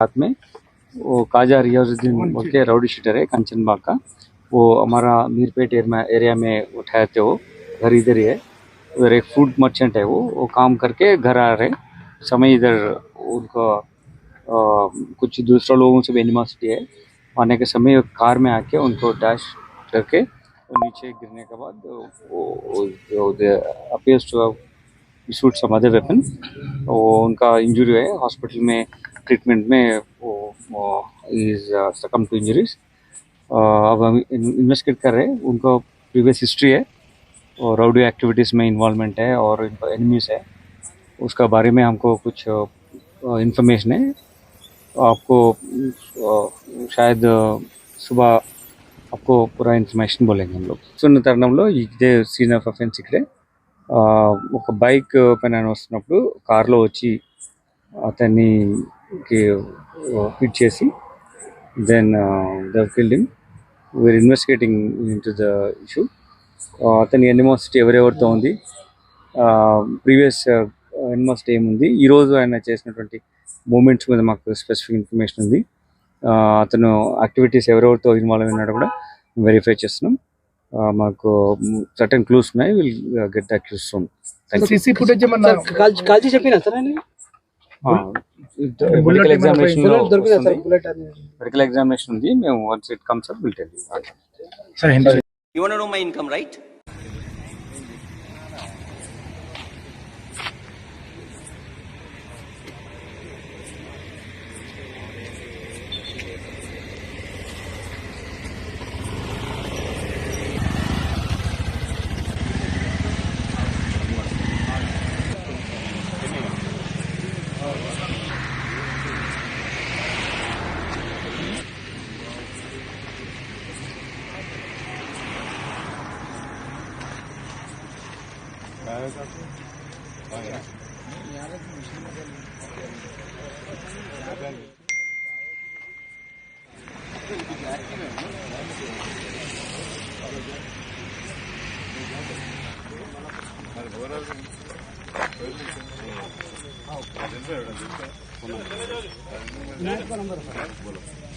साथ में वो काजा रियाजुद्दीन बोल के राउडी शीटर है कंचनबाग का। वो हमारा मीरपेट एरिया में उठाए थे। वो घर इधर ही है। उधर एक फूड मर्चेंट है। वो काम करके घर आ रहे समय इधर उनका कुछ दूसरा लोगों से भी एनिमोसिटी है। आने के समय कार में आके उनको डैश करके नीचे गिरने के बाद appears to shoot some other weapon. वो उनका इंजरी है। हॉस्पिटल में ट्रीटमेंट में वो इज सकम टू इंजरीज। अब हम इन्वेस्टिगेट कर रहे हैं। उनका प्रीवियस हिस्ट्री है और राउडी एक्टिविटीज़ में इन्वॉल्वमेंट है और इनका एनिमीज है। उसका बारे में हमको कुछ इन्फॉर्मेशन है। आपको शायद सुबह आपको पूरा इन्फర్మేషన్ बोलेंगे हम लोग। सुन्न తరుణంలో ఇదే సీన్ ఆఫ్ అఫెన్స్ ఇక్కడే ఒక బైక్ పైన వస్తున్నప్పుడు కార్లో వచ్చి అతన్ని హిట్ చేసి then they killed him. We're investigating into the issue. అతని ఎనిమోసిటీ ఎవరెవరితో ఉంది, ప్రీవియస్ ఎనిమోసిటీ ఏముంది, ఈరోజు ఆయన చేసినటువంటి మూమెంట్స్ మీద మాకు స్పెసిఫిక్ ఇన్ఫర్మేషన్ ఉంది. అతను యాక్టివిటీస్ ఎవరెవరితో ఇన్వాల్వ్ అయినాడో కూడా వెరిఫై చేస్తున్నాం. మాకు సర్టెన్ క్లూస్ ఉన్నాయి. Will get the clues soon. CC footage ఏమన్నా కాల్చి చెప్పినా సార్ ఆయన మెడికల్ ఎగ్జామినేషన్ ఉంది. మేము once it comes up will tell you. Sir, you want to know my income, right? Number